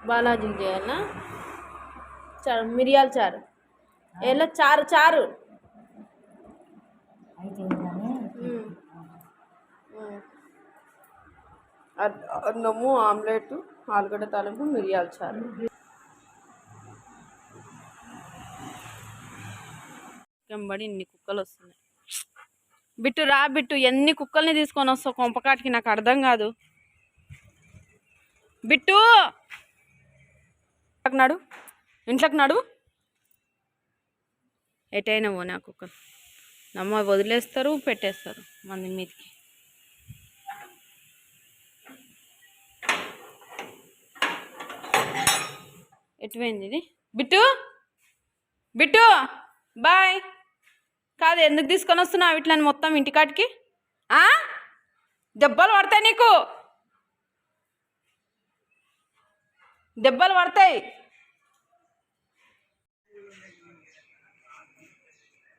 బాలాజీకి చేయాలనా? చారు, మిరియాల చారు. ఎలా చారు? చారు అన్నము, ఆమ్లెట్, ఆలుగడ్డ తాలింపు, మిరియాల చారు. కంబడి ఇన్ని కుక్కలు వస్తున్నాయి. బిట్టు రా బిట్టు, ఎన్ని కుక్కల్ని తీసుకొని వస్తావు కొంపకాటికి? నాకు అర్థం కాదు. బిట్టు నడు, ఇంట్లోకి నడు. ఎటైనా పో నా కుక్కలు. నమ్మ వదిలేస్తారు, పెట్టేస్తారు మంది మీదకి. ఎటువైంది ఇది? బిట్టు బిట్టు బాయ్. కాదు, ఎందుకు తీసుకొని వస్తున్నావు ఇట్లని మొత్తం ఇంటికాటికి? దెబ్బలు పడతాయి నీకు, దెబ్బలు పడతాయి.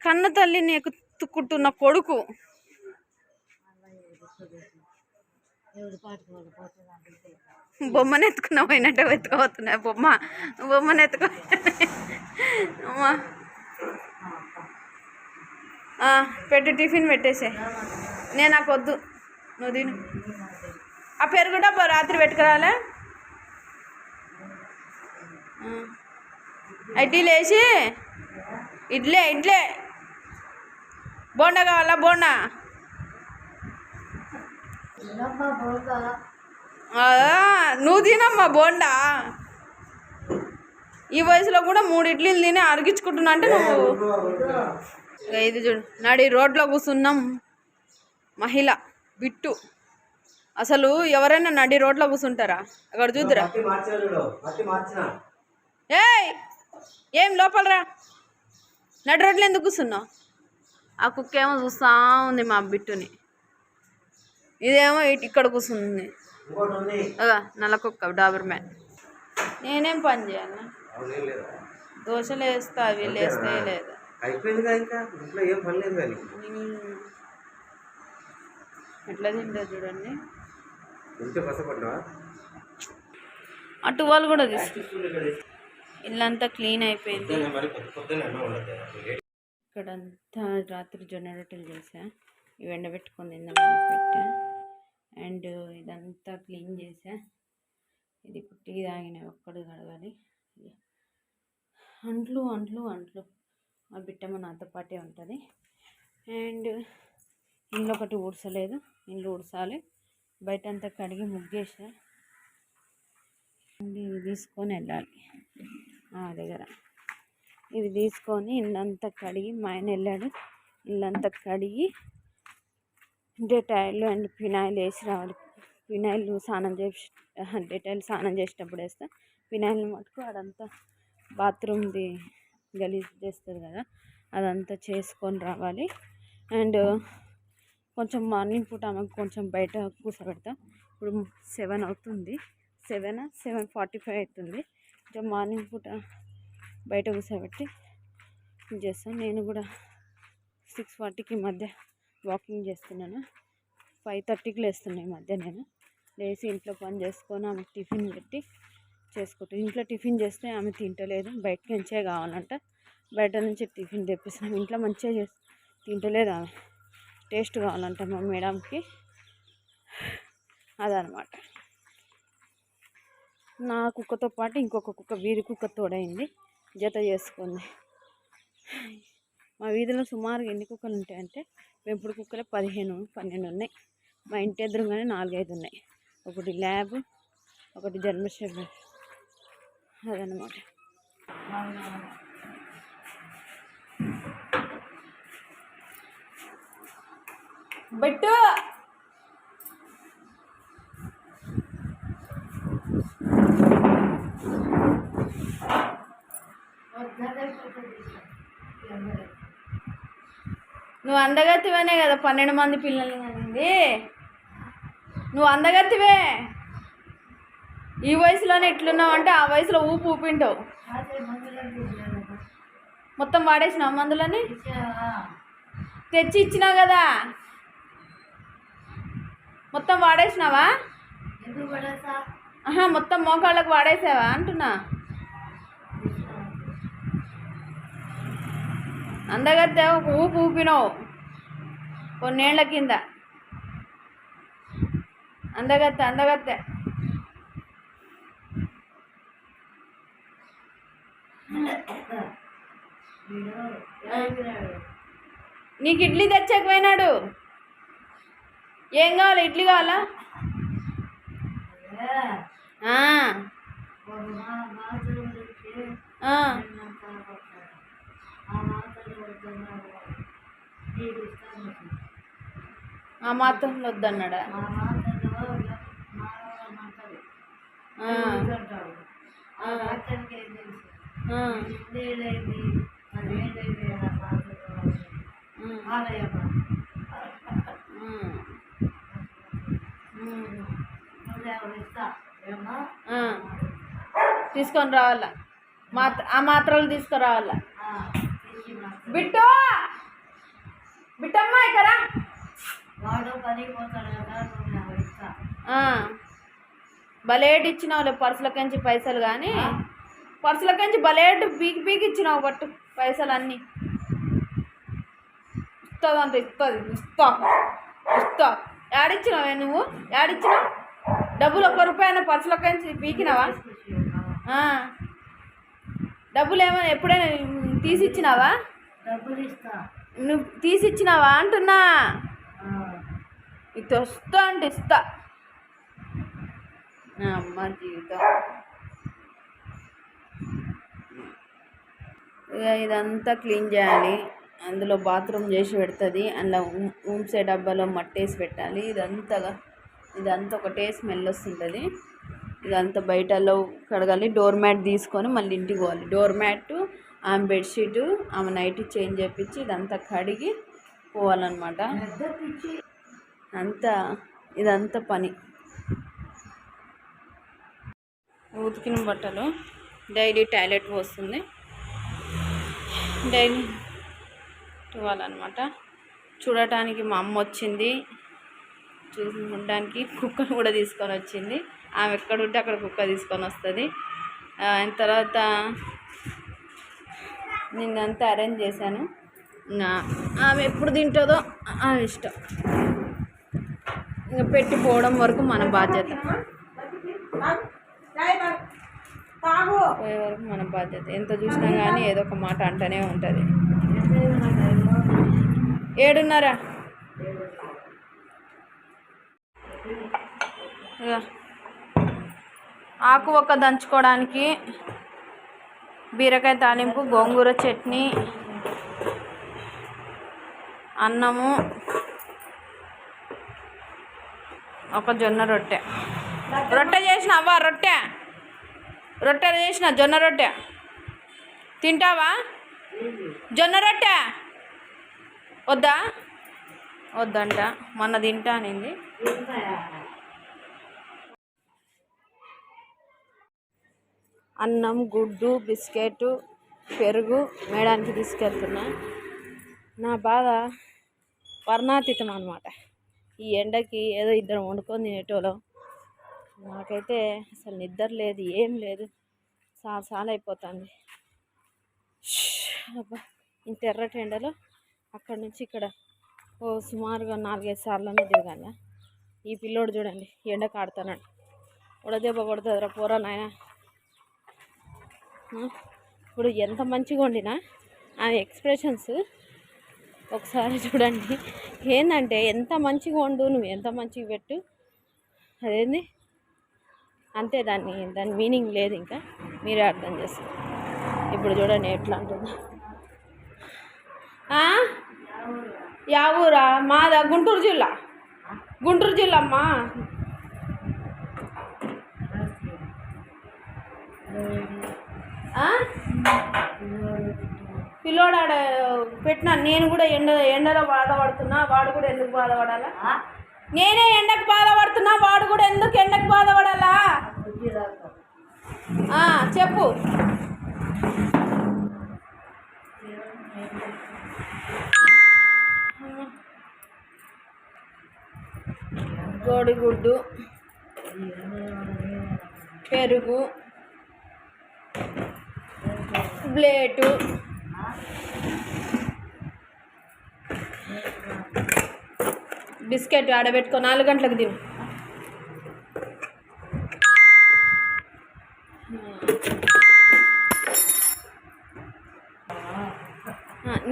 కన్న తల్లి నీకు తుక్కుంటున్న కొడుకు. బొమ్మను ఎత్తుకున్నావు అయినట్టు ఎత్తుకోబోతున్నాయి. బొమ్మను ఎత్తుకో. అమ్మా పెట్టు, టిఫిన్ పెట్టేసే. నేను నాకు వద్దు, నువ్వు తిను. ఆ పెరుగు డబ్బా రాత్రి పెట్టుకురాలే. ఇడ్లీలు వేసి, ఇడ్లే బోండా కావాలా? బోండా నువ్వు తినమ్మా బోండా. ఈ వయసులో కూడా 3 ఇడ్లీలు తిని అరిగించుకుంటున్నా అంటే నువ్వు. ఇది చూడు, నడి రోడ్లో కూర్చున్నాం మహిళ బిట్టు. అసలు ఎవరైనా నడి రోడ్లో కూర్చుంటారా? అక్కడ చూద్దురా. ఏయ్, ఏం లోపలరా? నడి రోడ్లో ఎందుకు కూర్చున్నావు? ఆ కుక్క ఏమో చూస్తూ ఉంది మా బిట్టుని. ఇదేమో ఇక్కడ కూర్చుంది. నల్ల కుక్క, డాబర్ మ్యాన్. నేనేం పని చేయాలి? దోశలు వేస్తా, వీళ్ళు వేస్తే లేదు. ఎట్లా తింటారు చూడండి. అటు వాళ్ళు కూడా తీసుకు. ఇల్లంతా క్లీన్ అయిపోయింది. ఇక్కడంతా రాత్రి జొన్న రొట్టెలు చేసా, ఇవి ఎండబెట్టుకొని తిందామని పెట్టా. అండ్ ఇదంతా క్లీన్ చేసా. ఇది టీ తాగిన ఒక్కడు కడగాలి. అంట్లు ఆ బిట్టమ్మ నాతో పాటే ఉంటుంది. అండ్ ఇంట్లో ఒకటి ఊడ్చలేదు, ఇంట్లో ఊడ్చాలి. బయట అంతా కడిగి ముగ్గేసా. ఇవి తీసుకొని వెళ్ళాలి దగ్గర. ఇవి తీసుకొని ఇల్లంతా కడిగి, మా ఆయన వెళ్ళాడు, ఇల్లంతా కడిగి డెటాయిల్ అండ్ ఫినాయిల్ వేసి రావాలి. ఫినాయిల్ స్నానం చేసి, డెటాయిల్ స్నానం చేసేటప్పుడు వేస్తా. ఫినాయిల్ మటుకు అదంతా బాత్రూమ్ది గలీజ్ చేస్తుంది కదా, అదంతా చేసుకొని రావాలి. అండ్ కొంచెం మార్నింగ్ పూట ఆమెకు కొంచెం బయట కూర్చోబెడతా. ఇప్పుడు 7 అవుతుంది, 7:45 అవుతుంది. కొంచెం మార్నింగ్ పూట బయట కూర్చోబెట్టి చేస్తాను. నేను కూడా 6:40కి మధ్య వాకింగ్ చేస్తున్నాను. 5:30కి లేస్తున్నాయి మధ్య. నేను లేచి ఇంట్లో పని చేసుకొని ఆమెకు టిఫిన్ పెట్టి చేసుకుంటాను. ఇంట్లో టిఫిన్ చేస్తే ఆమె తింటలేదు, బయటకి మంచిగా కావాలంట. బయట నుంచి టిఫిన్ తెప్పిస్తాం. ఇంట్లో మంచిగా చేసి తింటలేదు ఆమె, టేస్ట్ కావాలంట మా మేడంకి. అదనమాట. నా కుక్కతో పాటు ఇంకొక కుక్క, వీధి కుక్క తోడైంది, జత చేసుకుంది. మా వీధిలో సుమారుగా ఎన్ని కుక్కలు ఉంటాయంటే, పెంపుడు కుక్కలే 15-12 ఉన్నాయి. మా ఇంటి ఎదురుగానే 4-5 ఉన్నాయి. ఒకటి ల్యాబ్, ఒకటి జర్మన్ షెపర్డ్. అదనమాట. బట్టు నువ్వు అందగత్తివనే కదా 12 మంది పిల్లలు అనింది. నువ్వు అందగత్తివే. ఈ వయసులోనే ఇట్లున్నావు అంటే ఆ వయసులో ఊపింటావు. మొత్తం వాడేసినావు మందులని? తెచ్చి ఇచ్చినావు కదా, మొత్తం వాడేసినావా? మొత్తం మోకాళ్ళకు వాడేసావా అంటున్నా. అందగత్తే ఒక ఊపు ఊపినావు కొన్నేళ్ల కింద. అందగత్తే నీకు ఇడ్లీ తెచ్చకపోయినాడు. ఏం కావాలి? ఇడ్లీ కావాలా? ఆ మాత్రంలో వద్దన్నాడా? తీసుకొని రావాలా? ఆ మాత్రలు తీసుకురావాలా? బిట్టమ్మా ఇక్కడ బలేట్ ఇచ్చినావులే పర్సులకించి పైసలు. కానీ పర్సులకించి బలేట్ పీకి ఇచ్చినావు. బట్టు పైసలు అన్నీ ఇస్తుంది. ఇస్తా. యాడిచ్చినావే నువ్వు? యాడిచ్చినావు డబ్బులు? ₹1 పర్సులకించి పీకినావా? డబ్బులు ఏమైనా ఎప్పుడైనా తీసిచ్చినావా? నువ్వు తీసిచ్చినావా అంటున్నా. ఇది వస్తా అంటే ఇస్తా. అమ్మ జీవితం. ఇదంతా క్లీన్ చేయాలి. అందులో బాత్రూమ్ చేసి పెడుతుంది. అందులో ఊంసే డబ్బాలో మట్టేసి పెట్టాలి. ఇదంతా ఒకటే స్మెల్ వస్తుంటుంది. ఇదంతా బయటలో కడగాలి. డోర్ మ్యాట్ తీసుకొని మళ్ళీ ఇంటికి పోవాలి. డోర్ మ్యాట్, ఆమె బెడ్షీటు, ఆమె నైట్ చేంజ్ చేయించి ఇదంతా కడిగి పోవాలన్నమాట. ఇదంతా పని. ఉతికిన బట్టలు డైలీ టాయిలెట్ పోస్తుంది. డైలీ ఇవ్వాలన్నమాట. చూడటానికి మా అమ్మ వచ్చింది. చూడడానికి కుక్కను కూడా తీసుకొని వచ్చింది. ఆమె ఎక్కడుంటే అక్కడ కుక్క తీసుకొని వస్తుంది. ఆయన తర్వాత నిన్నంతా అరేంజ్ చేశాను. ఆమె ఎప్పుడు తింటుందో ఆమె ఇష్టం. ఇంకా పెట్టిపోవడం వరకు మన బాధ్యత. పోయే వరకు మన బాధ్యత. ఎంత చూసినా కానీ ఏదో ఒక మాట అంటూనే ఉంటుంది. 7:30. ఆకు ఒక్క దంచుకోవడానికి, బీరకాయ తాలింపు, గోంగూర చట్నీ, అన్నము, ఒక జొన్న రొట్టె చేసినావా? రొట్టె చేసిన జొన్న రొట్టె తింటావా? జొన్న రొట్టె వద్దంట. మొన్న తింటా అనింది. అన్నం, గుడ్డు, బిస్కెట్, పెరుగు మేడానికి తీసుకెళ్తున్నా. నా బాధ వర్ణాతీతం అన్నమాట. ఈ ఎండకి ఏదో ఇద్దరం వండుకొని తినేటోళ్ళం. నాకైతే అసలు నిద్ర లేదు, ఏం లేదు. చాలా అయిపోతుంది. అబ్బా, ఇంత ఎర్రటి ఎండలో అక్కడి నుంచి ఇక్కడ సుమారుగా 4-5 సార్లనే తిరగాల. ఈ పిల్లోడు చూడండి ఎండ కాడుతున్నాడు. ఉడదెబ్బ కొడుతుందిరా పోరా నాయన. ఇప్పుడు ఎంత మంచిగా వండినా ఆ ఎక్స్ప్రెషన్స్ ఒకసారి చూడండి. ఏంటంటే ఎంత మంచిగా వండు, నువ్వు ఎంత మంచిగా పెట్టు, అదేంది అంతే. దాని మీనింగ్ లేదు. ఇంకా మీరే అర్థం చేసుకో. ఇప్పుడు చూడండి ఎట్లా అంటుందో. యా ఊరా? మాదా గుంటూరు జిల్లా అమ్మా. పిల్లోడాడ పెట్టినా. నేను కూడా ఎండలో బాధపడుతున్నా. వాడు కూడా ఎందుకు బాధపడాలా? నేనే ఎండకు బాధపడుతున్నా, వాడు కూడా ఎందుకు ఎండకు బాధపడాలా? చెప్పు. కోడిగుడ్డు, పెరుగు, ప్లేటు, బిస్కెట్ ఆడబెట్టుకో, 4 గంటలకు తిను.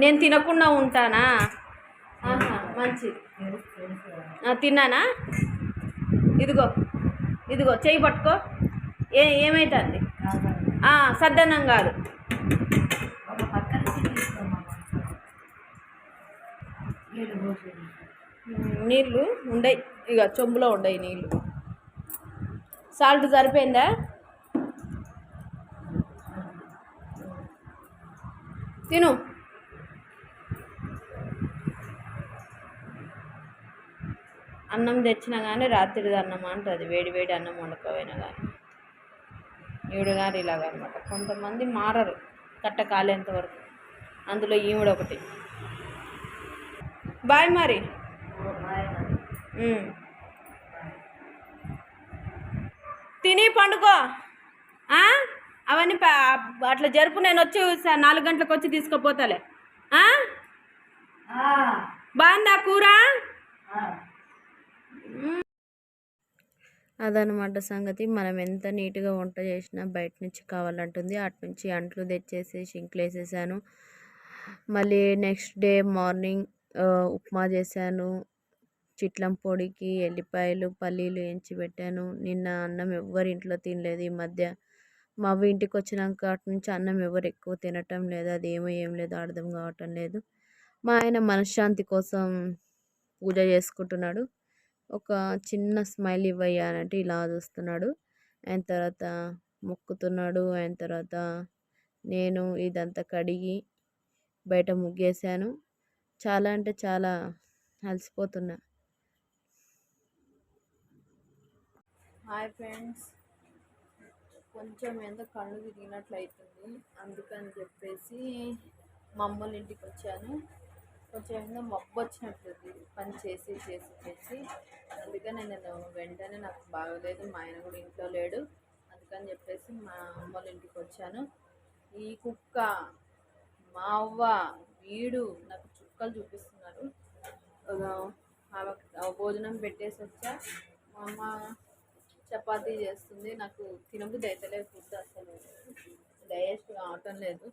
నేను తినకుండా ఉంటానా? మంచిది. తిన్నానా? ఇదిగో ఇదిగో చెయ్యి పట్టుకో. ఏమైతుంది? సద్దన్నం కాదు, నీళ్ళు ఉండయి, ఇక చెంబులో ఉండయి నీళ్ళు. సాల్ట్ సరిపోయిందా? తిను. అన్నం తెచ్చినా కానీ రాత్రిది అన్నం అంటుంది, వేడి వేడి అన్నం వండుకోపోయినా కానీ. ఈవిడ గారు ఇలాగనమాట. కొంతమంది మారరు కట్ట కాలేంత వరకు, అందులో ఈవిడ ఒకటి. బాయ్ మరి. తిని పండుకో. అవన్నీ అట్లా జరుపు, నేను వచ్చి 4 గంటలకు వచ్చి తీసుకుపోతాలే. బాగుందా కూర? అదనమాట సంగతి. మనం ఎంత నీట్గా వంట చేసినా బయట నుంచి కావాలంటుంది. అటు నుంచి అంట్లు తెచ్చేసి షింక్లు వేసేసాను. మళ్ళీ నెక్స్ట్ డే మార్నింగ్ ఉప్మా చేశాను. చిట్లం పొడికి ఎల్లిపాయలు పల్లీలు వేయించి పెట్టాను. నిన్న అన్నం ఎవ్వరి ఇంట్లో తినలేదు. ఈ మధ్య మా అవ్వ ఇంటికి వచ్చినాక అటు నుంచి అన్నం ఎవరు ఎక్కువ తినటం లేదు. అది ఏం లేదు, అర్థం కావటం లేదు. మా ఆయన మనశ్శాంతి కోసం పూజ చేసుకుంటున్నాడు. ఒక చిన్న స్మైల్ ఇవ్వయ్యా అంటే ఇలా చూస్తున్నాడు. ఆయన తర్వాత మొక్కుతున్నాడు. ఆయన తర్వాత నేను ఇదంతా కడిగి బయట ముగ్గేసాను. చాలా అంటే చాలా అలసిపోతున్నా. హాయ్ ఫ్రెండ్స్, కొంచెం ఎంత కళ్ళు తిరిగినట్లు అవుతుంది, అందుకని చెప్పేసి మా అమ్మోళ్ళ ఇంటికి వచ్చాను. కొంచెం ఏదో మబ్బు వచ్చినట్టుంది పని చేసి చేసి చేసి, అందుకని నేను వెంటనే నాకు బాగలేదు, మా ఆయన కూడా ఇంట్లో లేడు, అందుకని చెప్పేసి మా అమ్మోళ్ళ ఇంటికి వచ్చాను. ఈ కుక్క, మా అవ్వ, వీడు నాకు చుక్కలు చూపిస్తున్నారు. భోజనం పెట్టేసి వచ్చా. మా అమ్మ చపాతీ చేస్తుంది. నాకు తినబుద్ధి అవుతలేదు, ఫుడ్ అసలు డైజెస్ట్ కావటం లేదు.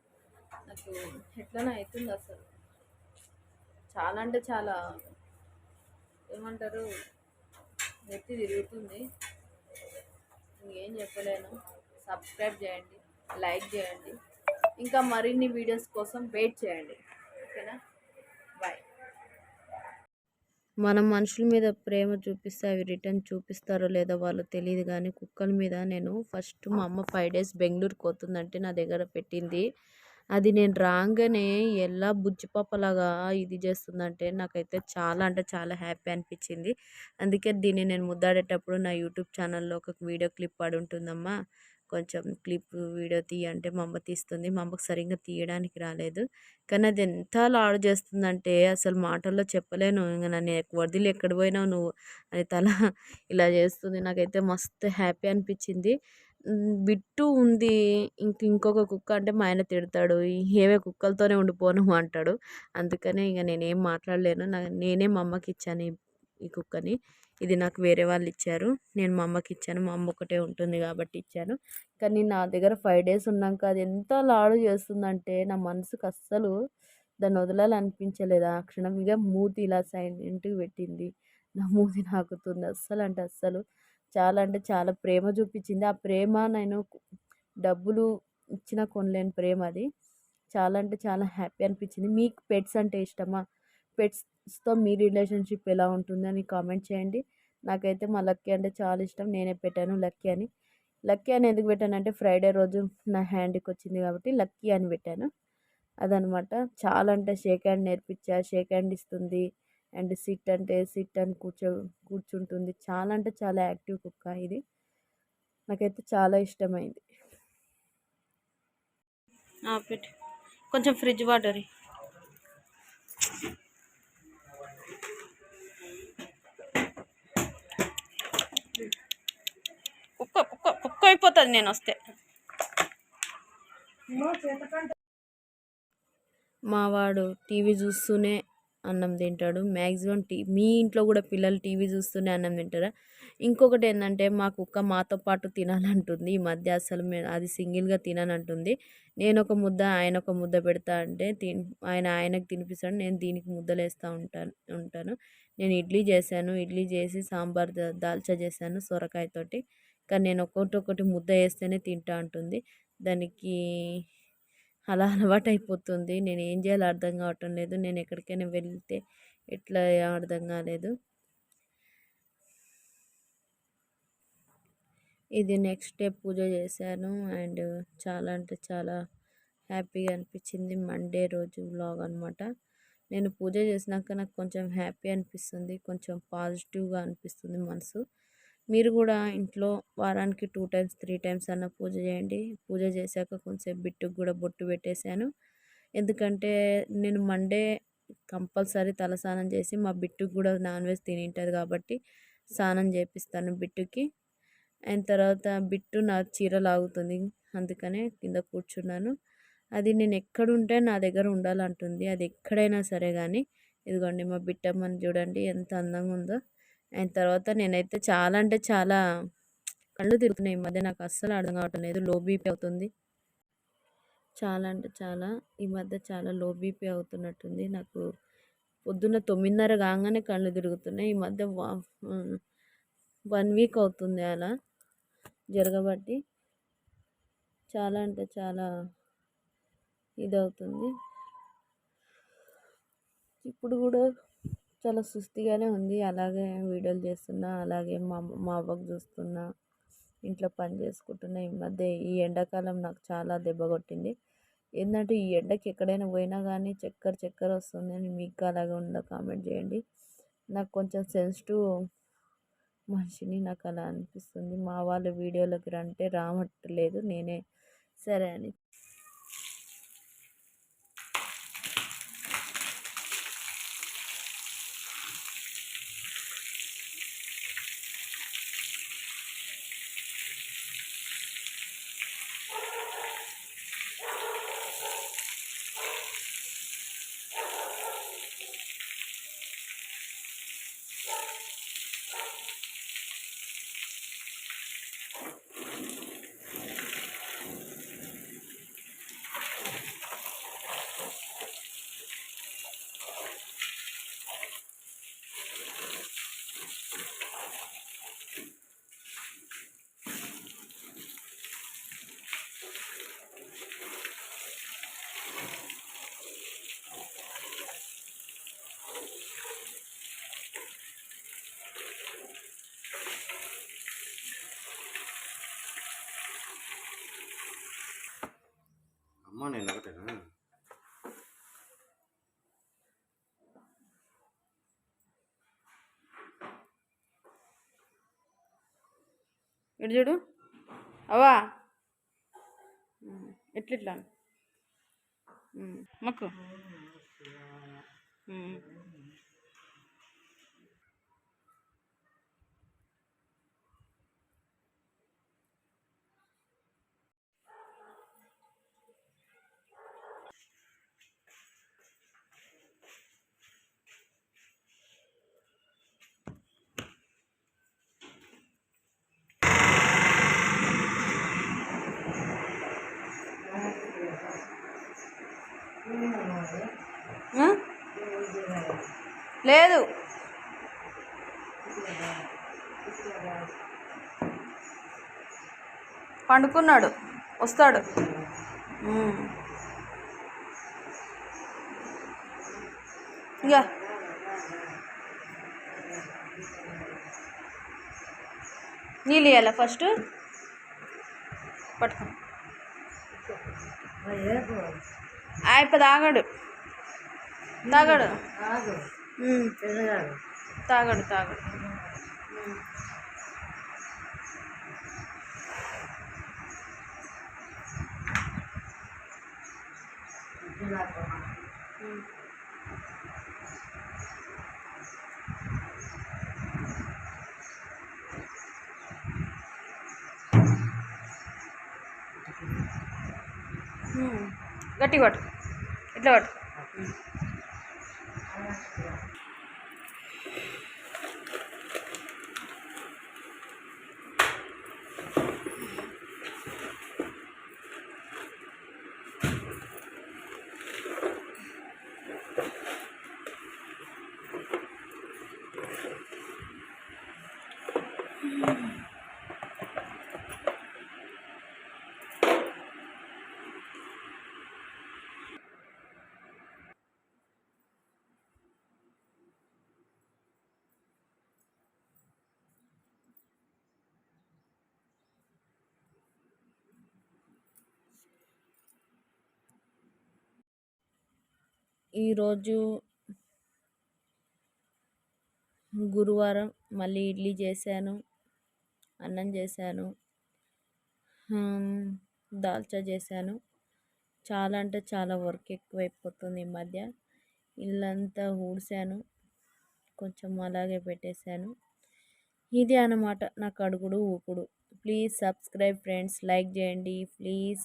నాకు ఎట్లనే అవుతుంది అసలు, చాలా అంటే చాలా ఏమంటారు, నెత్తి తిరుగుతుంది. ఇంకేం చెప్పలేను. సబ్స్క్రైబ్ చేయండి, లైక్ చేయండి, ఇంకా మరిన్ని వీడియోస్ కోసం వెయిట్ చేయండి. ఓకేనా? బాయ్. మనం మనుషుల మీద ప్రేమ చూపిస్తే అవి రిటర్న్ చూపిస్తారో లేదో వాళ్ళు తెలియదు, కానీ కుక్కల మీద నేను ఫస్ట్ మా అమ్మ 5 days బెంగళూరుకి పోతుందంటే నా దగ్గర పెట్టింది. అది నేను రాగానే ఎలా బుజ్జిపప్పలాగా ఇది చేస్తుందంటే నాకైతే చాలా అంటే చాలా హ్యాపీ అనిపించింది. అందుకే దీన్ని నేను ముద్దాడేటప్పుడు నా యూట్యూబ్ ఛానల్లో ఒక వీడియో క్లిప్ పడి ఉంటుందమ్మా, కొంచెం క్లిప్ వీడియో తీయంటే మా అమ్మ తీస్తుంది. మా అమ్మకు సరిగ్గా తీయడానికి రాలేదు, కానీ అది ఎంత లాడు చేస్తుందంటే అసలు మాటల్లో చెప్పలేను. ఇంకా నన్ను వదిలి ఎక్కడ పోయినావు నువ్వు అని తల ఇలా చేస్తుంది. నాకైతే మస్తు హ్యాపీ అనిపించింది. బిట్టు ఉంది, ఇంకొక కుక్క అంటే మా ఆయన తిడతాడు, ఏవే కుక్కలతోనే ఉండిపోను అంటాడు. అందుకనే ఇక నేనేం మాట్లాడలేను. నేనే మా అమ్మకి ఇచ్చాను ఈ కుక్కని. ఇది నాకు వేరే వాళ్ళు ఇచ్చారు, నేను మా అమ్మకి ఇచ్చాను. మా అమ్మ ఒకటే ఉంటుంది కాబట్టి ఇచ్చాను. కానీ నా దగ్గర 5 days ఉన్నాక అది ఎంత లాడు చేస్తుందంటే నా మనసుకు అస్సలు దాన్ని వదలాలనిపించలేదు. ఆ క్షణం ఇక మూతి ఇలా సైలెంట్గా పెట్టింది, నా మూతి నాకుతుంది. అస్సలు అంటే అస్సలు చాలా అంటే చాలా ప్రేమ చూపించింది. ఆ ప్రేమ నేను డబ్బులు ఇచ్చినా కొనలేని ప్రేమ అది. చాలా అంటే చాలా హ్యాపీ అనిపించింది. మీకు పెట్స్ అంటే ఇష్టమా? పెట్స్తో మీ రిలేషన్షిప్ ఎలా ఉంటుందని కామెంట్ చేయండి. నాకైతే మా లక్కీ అంటే చాలా ఇష్టం. నేనే పెట్టాను లక్కీ అని. లక్కీ అని ఎందుకు పెట్టానంటే ఫ్రైడే రోజు నా హ్యాండ్కి వచ్చింది కాబట్టి లక్కీ అని పెట్టాను. అదనమాట. చాలా అంటే షేక్ హ్యాండ్ నేర్పించా, షేక్ హ్యాండ్ ఇస్తుంది. అండ్ సిట్ అంటే సిట్ అని కూర్చుంటుంది. చాలా అంటే చాలా యాక్టివ్ కుక్క ఇది. నాకైతే చాలా ఇష్టమైంది. పెట్టు కొంచెం ఫ్రిడ్జ్ వాటర్. కుక్క కుక్క కుక్క అయిపోతుంది నేను వస్తే. మావాడు టీవీ చూస్తూనే అన్నం తింటాడు మ్యాక్సిమం. మీ ఇంట్లో కూడా పిల్లలు టీవీ చూస్తూనే అన్నం తింటారా? ఇంకొకటి ఏంటంటే మా కుక్క మాతో పాటు తినాలంటుంది. ఈ మధ్య అసలు అది సింగిల్గా తినానంటుంది. నేను ఒక ముద్ద ఆయన ఒక ముద్ద పెడతా అంటే ఆయనకు తినిపిస్తాడు, నేను దీనికి ముద్దలు వేస్తూ ఉంటాను. నేను ఇడ్లీ చేశాను, ఇడ్లీ చేసి సాంబార్ దాల్చా చేశాను సొరకాయతోటి. కానీ నేను ఒక్కొక్కటి ముద్ద వేస్తేనే తింటా ఉంటుంది. దానికి అలా అలవాటు అయిపోతుంది. నేను ఏం చేయాలో అర్థం కావటం లేదు. నేను ఎక్కడికైనా వెళ్తే ఎట్లా అర్థం కాలేదు. ఇది నెక్స్ట్ డే పూజ చేశాను అండ్ చాలా అంటే చాలా హ్యాపీగా అనిపించింది. మండే రోజు వ్లాగ్ అనమాట. నేను పూజ చేసినాక నాకు కొంచెం హ్యాపీ అనిపిస్తుంది, కొంచెం పాజిటివ్గా అనిపిస్తుంది మనసు. మీరు కూడా ఇంట్లో వారానికి 2 times 3 times అన్న పూజ చేయండి. పూజ చేశాక కొంచెం బిట్టుకు కూడా బొట్టు పెట్టేశాను. ఎందుకంటే నేను మండే కంపల్సరీ తలస్నానం చేసి మా బిట్టుకు కూడా నాన్ వెజ్ తిని ఉంటుంది కాబట్టి స్నానం చేపిస్తాను బిట్టుకి. అయిన తర్వాత బిట్టు నా చీర లాగుతుంది, అందుకనే కింద కూర్చున్నాను. అది నేను ఎక్కడుంటే నా దగ్గర ఉండాలంటుంది, అది ఎక్కడైనా సరే కానీ. ఇదిగోండి మా బిట్టమ్మని చూడండి ఎంత అందంగా ఉందో. అయిన తర్వాత నేనైతే చాలా అంటే చాలా కళ్ళు తిరుగుతున్నాయి ఈ మధ్య, నాకు అస్సలు అర్థం కావటం లేదు. లో బీపీ అవుతుంది, చాలా అంటే చాలా ఈ మధ్య చాలా లో బీపీ అవుతున్నట్టుంది నాకు. పొద్దున్న 9:30 కాగానే కళ్ళు తిరుగుతున్నాయి. ఈ మధ్య 1 week అవుతుంది అలా జరగబట్టి. చాలా అంటే చాలా ఇదవుతుంది. ఇప్పుడు కూడా చాలా సుస్థిగానే ఉంది. అలాగే వీడియోలు చేస్తున్నా, అలాగే మా అవ్వకు చూస్తున్నా, ఇంట్లో పని చేసుకుంటున్నా. ఈ మధ్య ఈ ఎండాకాలం నాకు చాలా దెబ్బ కొట్టింది. ఏంటంటే ఈ ఎండకి ఎక్కడైనా పోయినా కానీ చక్కెర వస్తుంది అని. మీకు అలాగే ఉందో కామెంట్ చేయండి. నాకు కొంచెం సెన్సిటివ్ మనిషిని, నాకు అలా అనిపిస్తుంది. మా వాళ్ళు వీడియోలోకి రంటే రావట్లేదు, నేనే సరే అని. అమ్మ నేను ఒకటేనా? ఇటు చూడు అవా, ఎట్లా మొక్కు. లేదు పండుకున్నాడు, వస్తాడు. ఇక నీళ్ళు ఇవ్వాలా ఫస్ట్? పట్టుకో. అయిపో తాగడు తాగడు తాగడు తాగడు. గట్టి పట్టు, ఇట్లా పట్టు. ఈరోజు గురువారం మళ్ళీ ఇడ్లీ చేశాను, అన్నం చేశాను, దాల్చా చేశాను. చాలా అంటే చాలా వర్క్ ఎక్కువైపోతుంది ఈ మధ్య. ఇల్లంతా ఊడ్చాను, కొంచెం అలాగే పెట్టేశాను. ఇది అన్నమాట నా కడుగుడు ఊపుడు. ప్లీజ్ సబ్స్క్రైబ్ ఫ్రెండ్స్, లైక్ చేయండి ప్లీజ్.